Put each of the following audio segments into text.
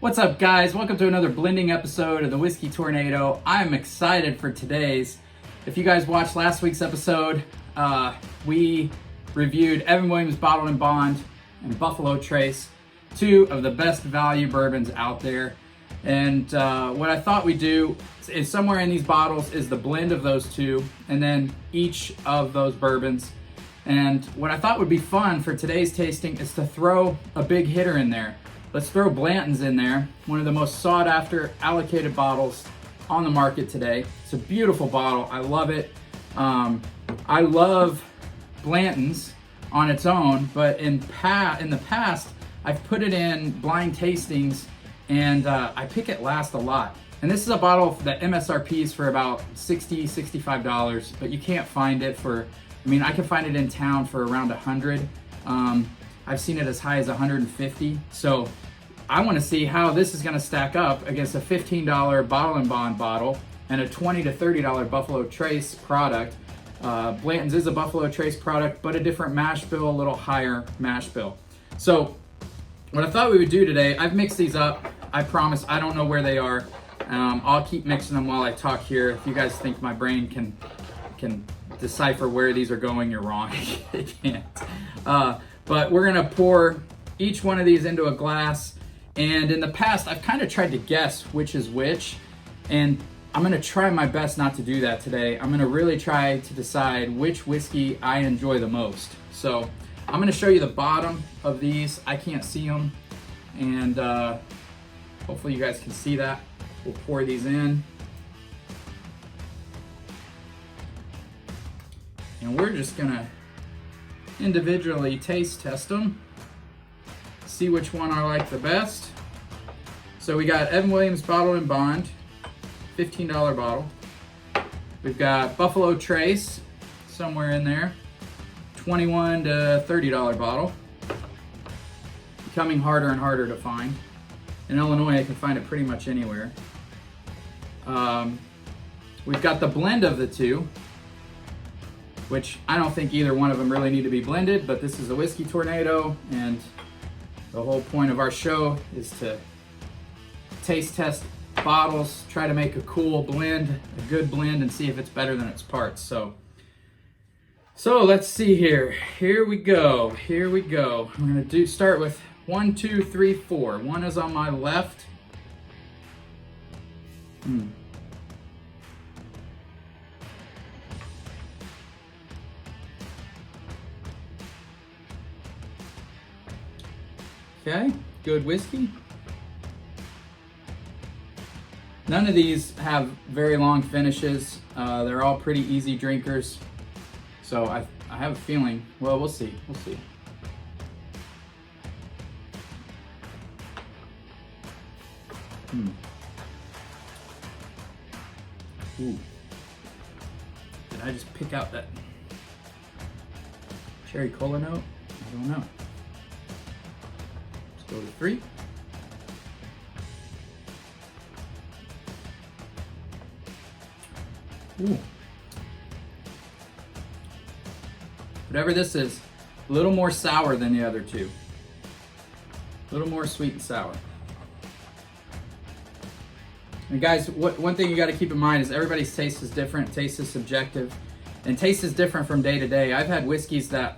What's up, guys? Welcome to another blending episode of the Whiskey Tornado. I'm excited for today's. If you guys watched last week's episode, we reviewed Evan Williams Bottled and Bond and Buffalo Trace, two of the best value bourbons out there. And what I thought we'd do is somewhere in these bottles is the blend of those two, and then each of those bourbons. And what I thought would be fun for today's tasting is to throw a big hitter in there. Let's throw Blantons in there, one of the most sought after allocated bottles on the market today. It's a beautiful bottle, I love it. I love Blantons on its own, but in the past, I've put it in blind tastings and I pick it last a lot. And this is a bottle that MSRP is for about $60, $65, but you can't find it for, I can find it in town for around 100. I've seen it as high as 150. So I want to see how this is going to stack up against a $15 Bottle and Bond bottle and a $20 to $30 Buffalo Trace product. Blantons is a Buffalo Trace product, but a different mash bill, a little higher mash bill. So what I thought we would do today, I've mixed these up. I promise I don't know where they are. I'll keep mixing them while I talk here. If you guys think my brain can decipher where these are going, you're wrong. It can't. But we're gonna pour each one of these into a glass. And in the past, I've kind of tried to guess which is which. And I'm gonna try my best not to do that today. I'm gonna really try to decide which whiskey I enjoy the most. So I'm gonna show you the bottom of these. I can't see them. And hopefully you guys can see that. We'll pour these in. And we're just gonna individually taste test them, see which one I like the best. So we got Evan Williams Bottled and Bond, $15 bottle. We've got Buffalo Trace, somewhere in there, $21 to $30 bottle. Becoming harder and harder to find. In Illinois, I can find it pretty much anywhere. We've got the blend of the two, which I don't think either one of them really need to be blended, but this is a Whiskey Tornado, and the whole point of our show is to taste test bottles, try to make a cool blend, a good blend, and see if it's better than its parts. So let's see here. Here we go. I'm gonna start with 1, 2, 3, 4. One is on my left. Okay, good whiskey. None of these have very long finishes. They're all pretty easy drinkers. So I have a feeling, well, we'll see. Ooh. Did I just pick out that cherry cola note? I don't know. Go to 3. Ooh. Whatever this is, a little more sour than the other two. A little more sweet and sour. And guys, one thing you got to keep in mind is everybody's taste is different. Taste is subjective. And taste is different from day to day. I've had whiskeys that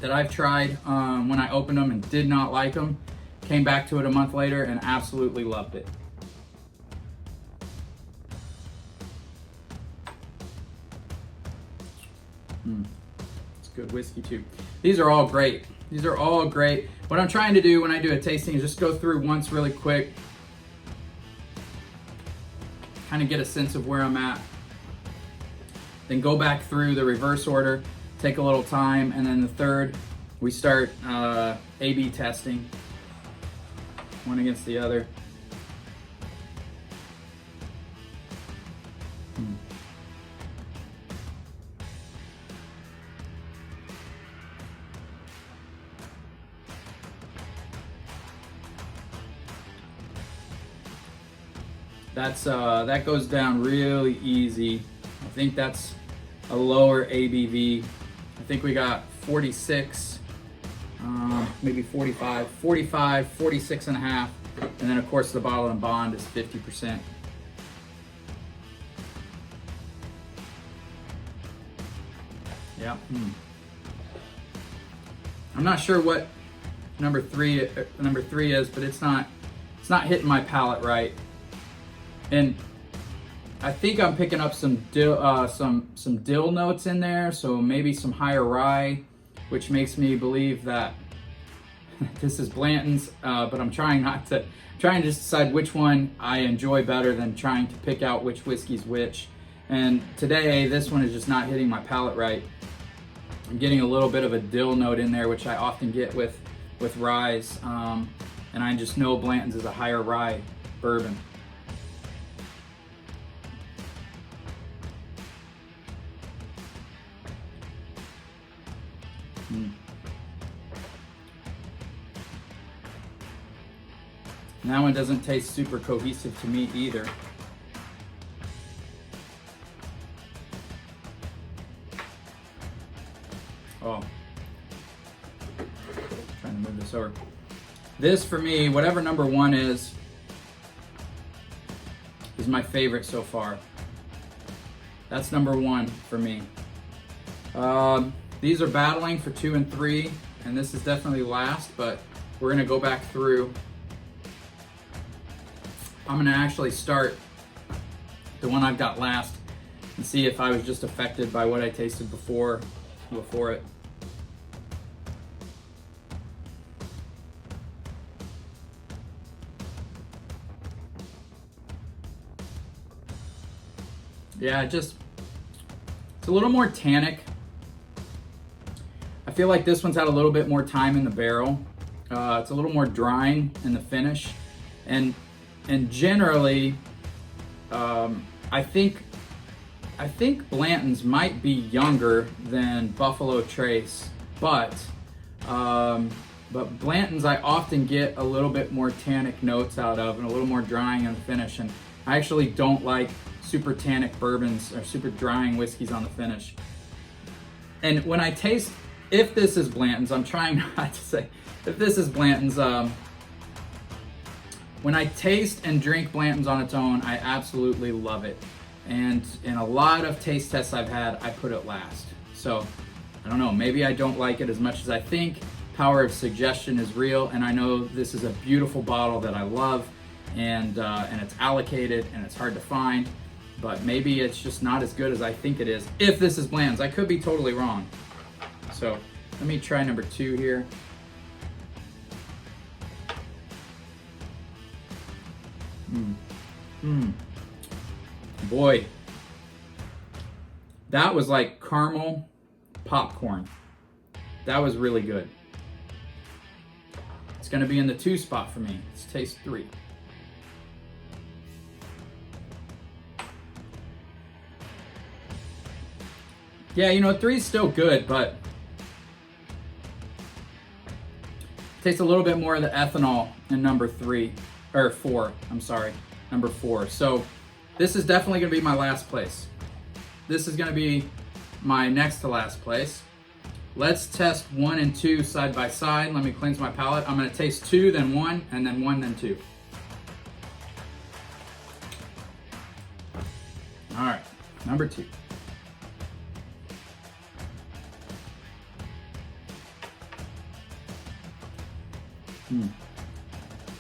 I've tried when I opened them and did not like them, came back to it a month later and absolutely loved it. It's good whiskey too. These are all great. What I'm trying to do when I do a tasting is just go through once really quick, kind of get a sense of where I'm at, then go back through the reverse order, take a little time, and then the third, we start A/B testing, one against the other. That goes down really easy. I think that's a lower ABV. I think we got 46, maybe 45, 46 and a half. And then of course the bottled and bond is 50%. Yeah. I'm not sure what number three is, but it's not hitting my palate right. And I think I'm picking up some dill notes in there, so maybe some higher rye, which makes me believe that this is Blantons. But I'm trying to just decide which one I enjoy better than trying to pick out which whiskey's which. And today, this one is just not hitting my palate right. I'm getting a little bit of a dill note in there, which I often get with ryes, and I just know Blantons is a higher rye bourbon. And that one doesn't taste super cohesive to me either. Oh, trying to move this over. This for me, whatever number one is my favorite so far. That's number one for me. These are battling for 2 and 3, and this is definitely last, but we're gonna go back through. I'm gonna actually start the one I've got last and see if I was just affected by what I tasted before it. Yeah, it's a little more tannic. I feel like this one's had a little bit more time in the barrel. It's a little more drying in the finish, and generally, I think Blantons might be younger than Buffalo Trace, but Blantons I often get a little bit more tannic notes out of, and a little more drying in the finish. And I actually don't like super tannic bourbons or super drying whiskeys on the finish. And when I taste, if this is Blantons, I'm trying not to say, if this is Blantons, when I taste and drink Blantons on its own, I absolutely love it. And in a lot of taste tests I've had, I put it last. So, I don't know, maybe I don't like it as much as I think. Power of suggestion is real, and I know this is a beautiful bottle that I love, and it's allocated, and it's hard to find. But maybe it's just not as good as I think it is. If this is Blantons, I could be totally wrong. So let me try number 2 here. Boy, that was like caramel popcorn. That was really good. It's gonna be in the 2 spot for me. Let's taste 3. Yeah, 3 is still good, but tastes a little bit more of the ethanol in number 4, I'm sorry, number 4. So this is definitely gonna be my last place. This is gonna be my next to last place. Let's test 1 and 2 side by side. Let me cleanse my palate. I'm gonna taste 2, then 1, and then 1, then 2. All right, number 2.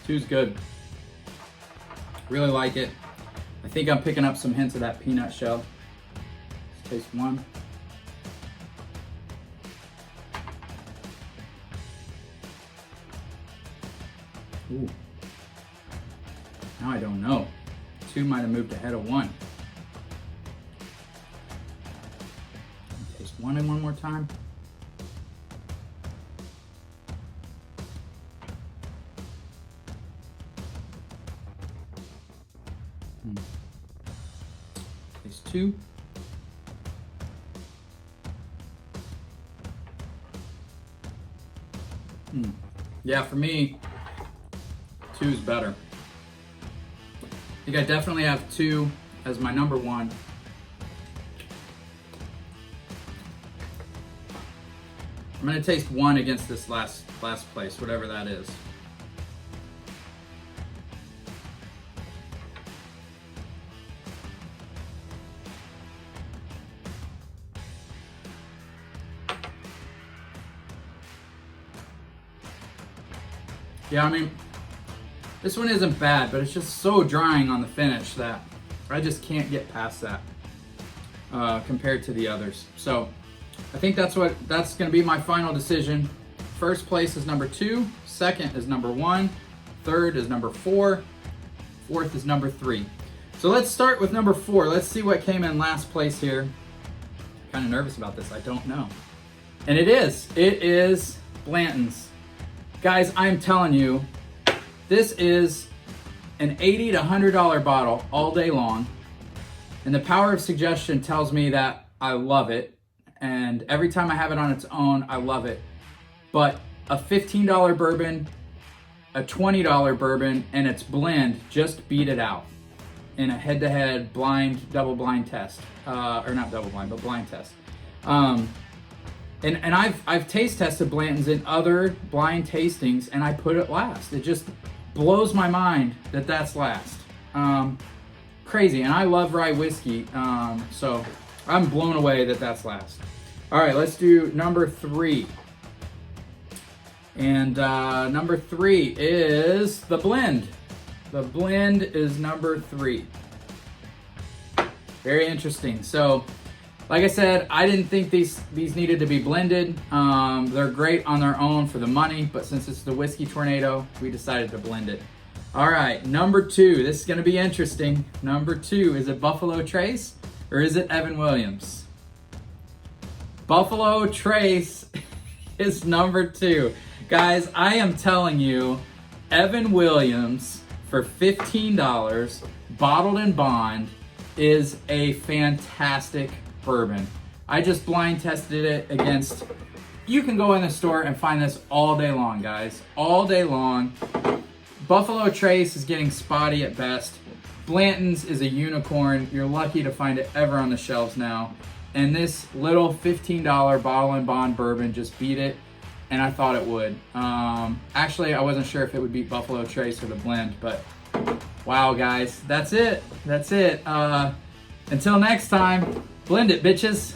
Two's good. Really like it. I think I'm picking up some hints of that peanut shell. Let's taste 1. Ooh. Now I don't know. 2 might have moved ahead of 1. Taste 1 and 1 more time. Taste 2. Yeah, for me, 2 is better. I think I definitely have 2 as my number 1. I'm gonna taste 1 against this last place, whatever that is. Yeah, I mean, this one isn't bad, but it's just so drying on the finish that I just can't get past that compared to the others. So I think that's going to be my final decision. First place is number 2, second is number 1, third is number 4, fourth is number 3. So let's start with number 4. Let's see what came in last place here. Kind of nervous about this, I don't know. And it is Blantons. Guys, I'm telling you, this is an $80 to $100 bottle all day long. And the power of suggestion tells me that I love it. And every time I have it on its own, I love it. But a $15 bourbon, a $20 bourbon, and its blend just beat it out in a head-to-head double-blind test. Or not double-blind, but blind test. And I've taste tested Blantons in other blind tastings, and I put it last. It just blows my mind that that's last. Crazy, and I love rye whiskey, so I'm blown away that that's last. All right, let's do number 3. And number 3 is the blend. The blend is number 3. Very interesting. So, like I said, I didn't think these needed to be blended. They're great on their own for the money, but since it's the Whiskey Tornado, we decided to blend it. All right, number 2. This is going to be interesting. Number 2, is it Buffalo Trace or is it Evan Williams? Buffalo Trace is number 2. Guys, I am telling you, Evan Williams for $15, bottled in bond, is a fantastic bourbon. I just blind tested it against, you can go in the store and find this all day long, guys. All day long. Buffalo Trace is getting spotty at best. Blantons is a unicorn. You're lucky to find it ever on the shelves now. And this little $15 bottle and bond bourbon just beat it, and I thought it would. Actually, I wasn't sure if it would beat Buffalo Trace or the blend, but wow, guys, that's it. That's it. Until next time, blend it, bitches.